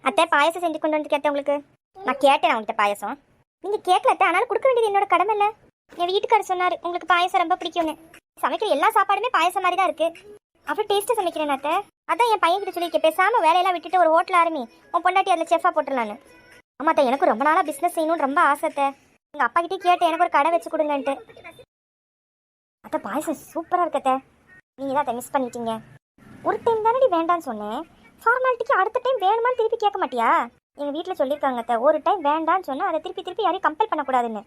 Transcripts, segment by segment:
அத்தை பாயசம் செஞ்சு கொண்டு வந்து கேட்டேன் உங்களுக்கு. நான் கேட்டேன் உங்கள்கிட்ட பாயசம். நீங்கள் கேட்கல அத்தை, ஆனாலும் கொடுக்க வேண்டியது என்னோட கடமை இல்லை. என் வீட்டுக்காரர் சொன்னார் உங்களுக்கு பாயசம் ரொம்ப பிடிக்கும்னு. சமைக்கிற எல்லா சாப்பாடுமே பாயசம் மாதிரி தான் இருக்கு. அப்புறம் டேஸ்ட்டு சமைக்கிறேன் அத்தை. அதான் என் பையன் கிட்ட சொல்லியிருக்கேன், பேசாமல் வேலையெல்லாம் விட்டுட்டு ஒரு ஹோட்டல் ஆரம்பி, உன் பொண்டாட்டி அதில் செஃபாக போட்டுடலான்னு. ஆமாம் அத்தை, எனக்கு ரொம்ப நாளாக பிஸ்னஸ் செய்யணும்னு ரொம்ப ஆசை அத்தை. எங்கள் அப்பா கிட்டே கேட்டேன் எனக்கு ஒரு கடை வச்சு கொடுங்கன்ட்டு. அத்தை பாயசம் சூப்பராக இருக்கு அத்தை. நீங்கள் தான் அதை மிஸ் பண்ணிட்டீங்க. ஒரு டைம் தானடி வேண்டான்னு சொன்னேன். ஃபார்மாலிட்டிக்கு அடுத்த டைம் வேணுமான்னு திருப்பி கேட்க மாட்டியா? எங்கள் வீட்டில் சொல்லியிருக்காங்க அத்தை, ஒரு டைம் வேண்டான்னு சொன்னால் அதை திருப்பி யாரையும் கம்பல் பண்ணக்கூடாதுன்னு.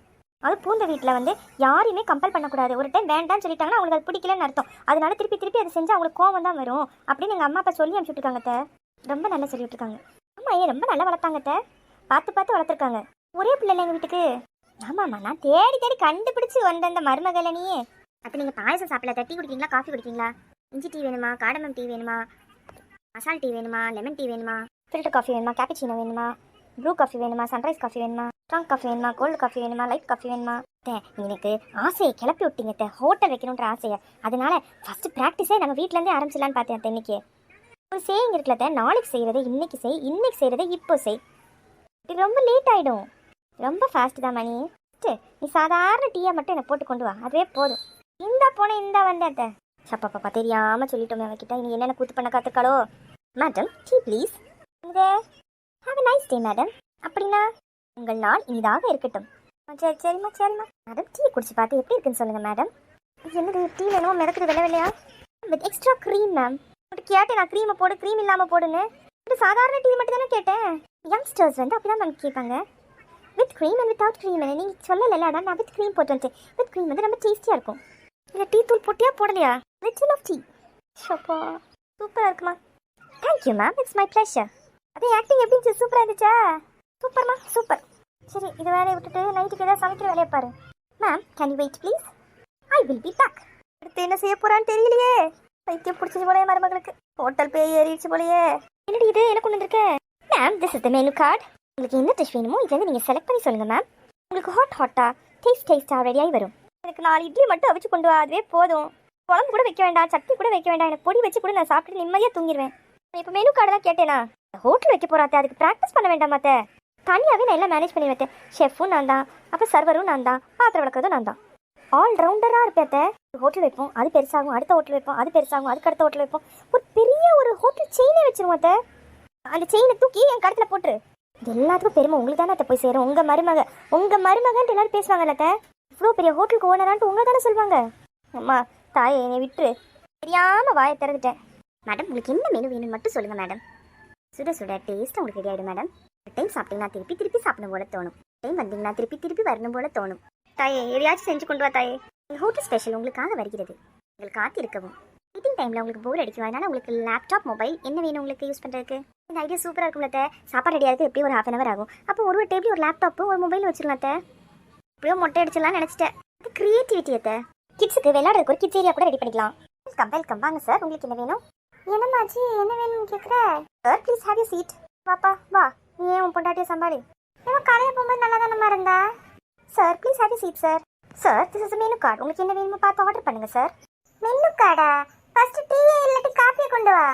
அது பூந்த வீட்டில் வந்து யாரையுமே கம்பல் பண்ணக்கூடாது. ஒரு டைம் வேண்டான்னு சொல்லிட்டாங்கன்னா அவங்களுக்கு அது பிடிக்கலன்னு அர்த்தம். அதனால திருப்பி அதை செஞ்சால் அவங்களுக்கு கோவம் தான் வரும் அப்படின்னு எங்கள் அம்மா அப்பா சொல்லி அனுப்பிச்சுட்ருக்காங்க அத்தை. ரொம்ப நல்லா சொல்லிவிட்ருக்காங்க. ஆமாம், ஏன் ரொம்ப நல்லா வளர்த்தாங்க அத்தை. பார்த்து வளர்த்துருக்காங்க. ஒரே பிள்ளை இல்லை எங்கள் வீட்டுக்கு. ஆமாம்மா, நான் தேடி கண்டுபிடிச்சி வந்த அந்த மருமகலனியே. அப்போ நீங்கள் பாயசம் சாப்பிடல, டீ குடிக்கிறீங்களா காஃபி குடிக்கிறீங்களா? இஞ்சி டீ வேணுமா, காடமம் டீ வேணுமா, மசால் டீ வேணுமா, லெமன் டீ வேணுமா, ஃபில்டர் காஃபி வேணுமா, கேப்புச்சினோ வேணுமா, ப்ரூ காஃபி வேணுமா, சன்ரைஸ் காஃபி வேணுமா, ஸ்ட்ராங் காஃபி வேணுமா, கோல்டு காஃபி வேணுமா, லைட் காஃபி வேணுமா? எனக்கு ஆசையை கிளப்பி விட்டீங்க ஹோட்டல் வைக்கணுன்ற ஆசையை. அதனால ஃபஸ்ட்டு ப்ராக்டிஸே நம்ம வீட்டிலேருந்தே ஆரம்பிச்சிடலான்னு பார்த்தேன் இன்னைக்கு. ஒரு சேயிங் இருக்குல்ல, நாளைக்கு செய்கிறத இன்னைக்கு செய், இன்னைக்கு செய்கிறத இப்போ செய். இது ரொம்ப லேட் ஆகிடும். ரொம்ப ஃபாஸ்ட் தான் மணி. நீ சாதாரண டீயை மட்டும் எனக்கு போட்டு கொண்டு வா, அதுவே போதும். இந்தா போனேன் இந்தா வந்தேன். சப்பா தெரியாமல் சொல்லிட்டோமே அவகிட்ட. இனி என்னென்ன கூத்து பண்ண கற்றுக்காளோ. Madam tea please. Have a nice day madam. அப்படின்னா உங்கள் நாள் இனிதாக இருக்கட்டும். சரிம்மா மேடம், டீ குடிச்சு பார்த்து எப்படி இருக்குன்னு சொல்லுங்கள் மேடம். என்னது டீ வேணுமா, மிதக்குது வெள்ளையா வித் எக்ஸ்ட்ரா க்ரீம் மேம். உங்களுக்கு கேட்டேன் நான் க்ரீமை போடு, க்ரீம் இல்லாமல் போடுன்னு. ஒரு சாதாரண டீ மட்டும் தானே கேட்டேன். யங்ஸ்டர்ஸ் வந்து அப்படி தான் மேம் கேட்பாங்க. With cream and without cream. நீங்கள் சொல்லலை, அதான் நான் வித் க்ரீம் போட்டு வந்துட்டேன். வித் க்ரீம் வந்து ரொம்ப டேஸ்டியாக இருக்கும். இல்லை டீ தூள் போட்டியா போடலையா? Little of tea. ஷப்பா சூப்பராக இருக்குமா? Thank you ma'am, it's my pleasure. அதே ஆக்டிங் எப்படி இருந்துச்சு? சூப்பராக இருந்துச்சா? சூப்பர்மா சூப்பர். சரி, இது வேலையை விட்டுட்டு நைட்டுக்கு ஏதாவது சமைக்கிற வேலையை பாரு. Ma'am can you wait please? I will be back. அடுத்து என்ன செய்ய போகிறான்னு தெரியலையே. பைத்தியம் பிடிச்சிச்சு போலையே மருமகளுக்கு. ஹோட்டல் பேய் ஏறிடுச்சு போலையே. என்னடி இது எனக்கு ஒன்று இருக்கு ma'am. This is the menu card. உங்களுக்கு என்ன டிஷ் வேணுமோ இது வந்து நீங்கள் செலக்ட் பண்ணி சொல்லுங்கள் மேம். உங்களுக்கு ஹாட்டா டேஸ்ட்டாக ரெடியாகி வரும். எனக்கு 4 இட்லி மட்டும் அவிச்சு கொண்டு வா, அதுவே போதும். குழம்பு கூட வைக்க வேண்டாம், சட்னி கூட வைக்க வேண்டாம். எனக்கு பொடி வச்சு கூட நான் சாப்பிட்டு நிம்மதியாக தூங்கிடுவேன். இப்போ மெனு கார்டு தான் கேட்டேனா? ஹோட்டல் வைக்க போகிறாத்தே, அதுக்கு ப்ராக்டிஸ் பண்ண வேண்டாமாத்தே. தனியாகவே நான் எல்லாம் மேனேஜ் பண்ணி வைத்தேன். ஷெஃப்பும் நான் தான், அப்போ சர்வரும் நான் தான், பாத்திரம் விளக்குறதும் நான் தான். ஆல்ரவுண்டராக இருப்பேத்த. ஹோட்டல் வைப்போம், அது பெருசாகும். அடுத்த ஹோட்டல் வைப்போம், அது பெருசாகும். அதுக்கு அடுத்த ஹோட்டல் வைப்போம். ஒரு பெரிய ஒரு ஹோட்டல் செயினே வச்சிருவோம் அத்தை. அந்த செயினை தூக்கி என் கடத்தில் போட்டுரு. இது எல்லாத்துக்கும் பெருமை உங்களுக்கு தானே அத்தை போய் சேரும். உங்கள் மருமகன்ட்டு எல்லாரும் பேசுவாங்கல்ல அத்தை. இவ்வளோ பெரிய ஹோட்டலுக்கு ஓனரான்ட்டு உங்களை தானே சொல்லுவாங்க. அம்மா தாயை என்னை விட்டு தெரியாமல் வாயை திறந்துட்டேன். மேடம் உங்களுக்கு என்ன மெனு வேணும்னு மட்டும் சொல்லுங்கள் மேடம். சுட டேஸ்ட் உங்களுக்கு ரெடி ஆகிடும் மேடம். ஒரு டைம் சாப்பிட்டீங்கன்னா திருப்பி சாப்பிடணும் போல தோணும். டைம் வந்தீங்கன்னா திருப்பி வரணும் போல தோணும். தாயே எதையாச்சும் செஞ்சு கொண்டு வா தாயே. எங்கள் ஹோட்டல் ஸ்பெஷல் உங்களுக்காக வருகிறது. உங்களுக்கு காத்து இருக்கவும் மீட்டிங் டைமில் உங்களுக்கு போர் அடிக்கும். அதனால் உங்களுக்கு லேப்டாப் மொபைல் என்ன வேணும் உங்களுக்கு யூஸ் பண்ணுறதுக்கு. இந்த ஐடியா சூப்பராக இருக்கும்ல அத்தை. சாப்பாடு ரெடியாக இருக்குது, எப்படி ஒரு 1/2 hour ஆகும். அப்போ ஒரு டேபிள் ஒரு லேப்டாப்பு ஒரு மொபைல் வச்சுருங்க அத்தை. எப்படியோ மொட்டை அடிச்சிடலாம்னு நினச்சிட்டேன். அது க்ரியேட்டிவிட்டி அத்தை. கிட்ஸுக்கு விளையாடுறதுக்கு ஒரு கிட்ஸ் ஏரியா கூட ரெடி பண்ணிக்கலாம். வெல்கம் வாங்க சார், உங்களுக்கு என்ன வேணும்? என்னம்மாச்சி என்ன வேணும்னு கேட்குற? Sir please have you seat. வாப்பா வா, நீ ஏன் உன் பொண்டாட்டியை சம்பாளி. ஏன்னா காலையில் போகும்போது நல்லா தானம்மா இருந்தா. Sir please have you seat sir. Sir this is menu card. உங்களுக்கு என்ன வேணுமோ பார்த்து ஆர்டர் பண்ணுங்க சார். மெனு கார்டா? ஃபர்ஸ்ட் டீ இல்லாட்டி காஃபியை கொண்டு வா.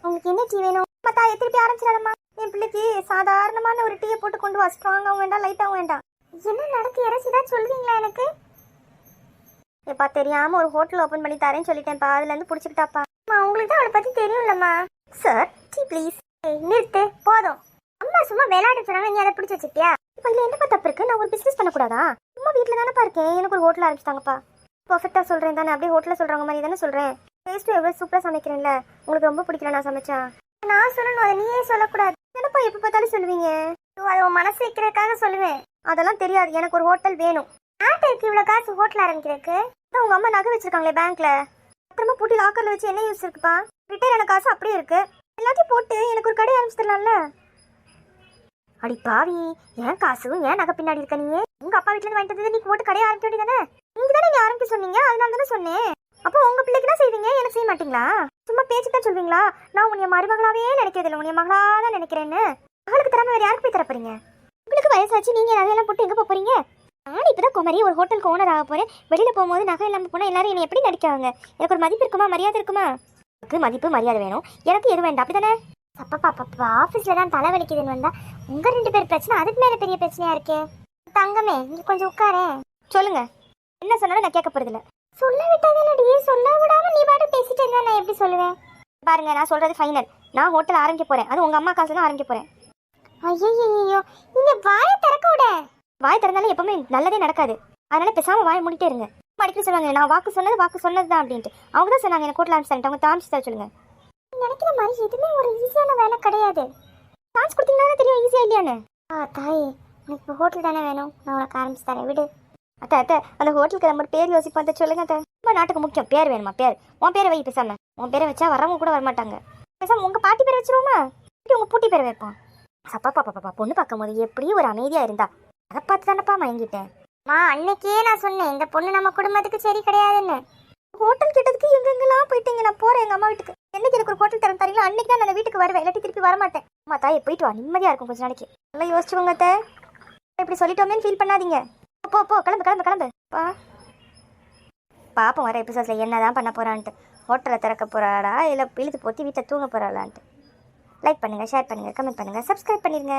உங்களுக்கு என்ன டீ வேணும்? பார்த்தா திருப்பி ஆரம்பிச்சிடாதம்மா. என் பிள்ளைக்கு சாதாரணமான ஒரு டீயை போட்டு கொண்டு வா. ஸ்ட்ராங்காகவும் வேண்டாம், லைட்டாகவும் வேண்டாம். என்ன நடக்கு? யாராச்சும் தான் சொல்வீங்களா எனக்கு? எப்பா தெரியாமல் ஒரு ஹோட்டல் ஓப்பன் பண்ணி தரேன்னு சொல்லிட்டேன்ப்பா. அதுலேருந்து பிடிச்சிக்கிட்டாப்பா. உங்களுக்கு தான் அவளை பற்றி தெரியும்லம்மா. Sir tea please. நிறுத்து போதும். அம்மா சும்மா விளையாட சொன்னாங்க, நீ அதை பிடிச்சி வச்சுக்கிட்டியா? இப்போ இதில் என்னப்பா தப்பு இருக்கு? நான் ஒரு பிஸ்னஸ் பண்ணக்கூடாதா? சும்மா வீட்டில் தானேப்பா இருக்கேன். எனக்கு ஒரு ஹோட்டல் ஆரம்பிச்சிட்டாங்கப்பா. பர்ஃபெக்டாக சொல்கிறேன் தானே, அப்படியே ஹோட்டலில் சொல்கிறாங்க மாதிரி தானே சொல்கிறேன். டேஸ்ட்டு எவ்வளோ சூப்பராக சமைக்கிறேன்ல. உங்களுக்கு ரொம்ப பிடிக்கல நான் சமைச்சா? நான் சொல்லணும், அதை நீயே சொல்லக்கூடாது. என்னப்பா எப்போ பார்த்தாலும் சொல்லுவீங்க? அதை உன் மனசு வைக்கிறதுக்காக சொல்லுவேன். அதெல்லாம் தெரியாது. எனக்கு ஒரு ஹோட்டல் வேணும். ஆட்டைக்கு இவ்வளோ காசு ஹோட்டல் ஆரம்பிக்கிறதுக்கு? உங்கள் அம்மா நகை வச்சிருக்காங்களே பேங்க்ல, அப்புறமா பூட்டி லாக்கர்ல வச்சு என்ன யூஸ் இருக்குப்பா? ரிட்டையர் ஆன காசு அப்படியே இருக்கு. எல்லாத்தையும் போட்டு எனக்கு ஒரு கடை ஆரம்பிச்சிடலாம்ல. அடி பாவி, ஏன் காசு ஏன் நகை பின்னாடி இருக்க? நீ உங்க அப்பா வீட்டுல இருந்து வாங்கிட்டு வந்து நீ போட்டு கடையை ஆரம்பிக்க வேண்டியதானே? நீங்க தானே நீ ஆரம்பிக்க சொன்னீங்க, அதனால தானே சொன்னேன். அப்போ உங்க பிள்ளைக்கு தான் செய்வீங்க, எனக்கு செய்ய மாட்டீங்களா? சும்மா பேச்சு தான் சொல்வீங்களா? நான் உன்னைய மருமகளாவே நினைக்கிறது இல்லை, உன்னைய மகளா தான் நினைக்கிறேன்னு. மகளுக்கு தராம வேற யாருக்கு போய் தரப்போறீங்க? உங்களுக்கு வயசாச்சு, நீங்க நகையெல்லாம் போட்டு எங்க போறீங்க? நான் இப்பதான் குமரி ஒரு ஹோட்டலுக்கு ஓனர் ஆக போறேன். வெளியில போகும்போது நகை இல்லாமல் போனால் எல்லாரும் என்னை எப்படி நடிக்காங்க? எனக்கு ஒரு மதிப்பு இருக்குமா, மரியாதை இருக்குமா? எனக்கு மதிப்பு மரியாதை வேணும், எனக்கு எது வேண்டாம், அப்படித்தானே? அப்பப்பா அப்பப்பா ஆஃபீஸில் தான் தலைவலிக்குதுன்னு வந்தா உங்கள் 2 பேர் பிரச்சனை அதுக்கு மேலே பெரிய பிரச்சனையாக இருக்கே. தங்கமே இங்கே கொஞ்சம் உட்காரேன். சொல்லுங்க. என்ன சொன்னாலும் நான் கேட்க போகிறதில்ல. சொல்ல விட்டாதல்லடி, சொல்ல விடாம நீ பாட்டு பேசிட்டு இருந்தா நான் எப்படி சொல்லுவேன்? பாருங்க, நான் சொல்கிறது ஃபைனல். நான் ஹோட்டல் ஆரம்பிக்க போகிறேன். அது உங்கள் அம்மா காசு தான் ஆரம்பிக்க போகிறேன். ஐயோ, நீங்கள் வாயை திறக்க விட. வாய் திறந்தாலும் எப்பவுமே நல்லதே நடக்காது. அதனால பேசாமல் வாயை மூடிட்டே இருங்க. அடிக்கடி சொல்லுவாங்க நான் வாக்கு சொன்னது தான் அப்படின்ட்டு. அவங்க தான் சொன்னாங்க எனக்கு ஹோட்டல் ஆரம்பிச்சு அவங்க தாமிச்சு தர சொல்லுங்க. நினைக்கிற மாதிரி எதுவுமே ஒரு ஈஸியான வேலை கிடையாது. சான்ஸ் கொடுத்தீங்கன்னா தெரியும் ஈஸியாக இல்லையான்னு. தாயே, எனக்கு இப்போ ஹோட்டல் தானே வேணும். நான் உனக்கு ஆரம்பிச்சு தரேன் விடு. அத்தை அந்த ஹோட்டலுக்கு நம்ம பேர் யோசிப்போம். அதை சொல்லுங்க அத்தை. ரொம்ப நாட்டுக்கு முக்கியம். பேர் வேணுமா? பேர் உன் பேரை வை பேசாம. உன் பேரை வச்சா வரவங்க கூட வரமாட்டாங்க. பேசாம உங்கள் பாட்டி பேர் வச்சிருவோமா? இப்படி உங்கள் பூட்டி பேர் வைப்போம். பாப்பா பொண்ணு பார்க்கும் போது எப்படி ஒரு அமைதியாக இருந்தா அதை பார்த்து தானப்பா மயங்கிட்டேன். அன்னைக்கே நான் சொன்னேன் இந்த பொண்ணு நம்ம குடும்பத்துக்கு சரி கிடையாதுன்னு. ஹோட்டல் கேட்டதுக்கு எங்கெங்கெல்லாம் போயிட்டீங்க. நான் போறேன் எங்க அம்மா வீட்டுக்கு. என்னைக்கு எனக்கு ஒரு ஹோட்டல் தரம் தரீங்களா அன்னைக்கு தான் நான் வீட்டுக்கு வருவேன். இல்லாட்டி திருப்பி வரமாட்டேன். அம்மா தாயே போயிட்டு வா, நிம்மதியா இருக்கும் கொஞ்ச நாளைக்கு. நல்லா யோசிச்சுக்கோங்க அத்தை. இப்படி சொல்லிட்டோமேன்னு ஃபீல் பண்ணாதீங்க. போ கிளம்பு. பாப்போம் வர எபிசோட்ல என்னதான் பண்ண போறான்ட்டு. ஹோட்டலை திறக்க போறாடா இல்லை இழுத்து போத்தி வீட்டை தூங்க போறாளான்ட்டு. லைக் பண்ணுங்க, ஷேர் பண்ணுங்க, கமெண்ட் பண்ணுங்க, சப்ஸ்கிரைப் பண்ணிருங்க.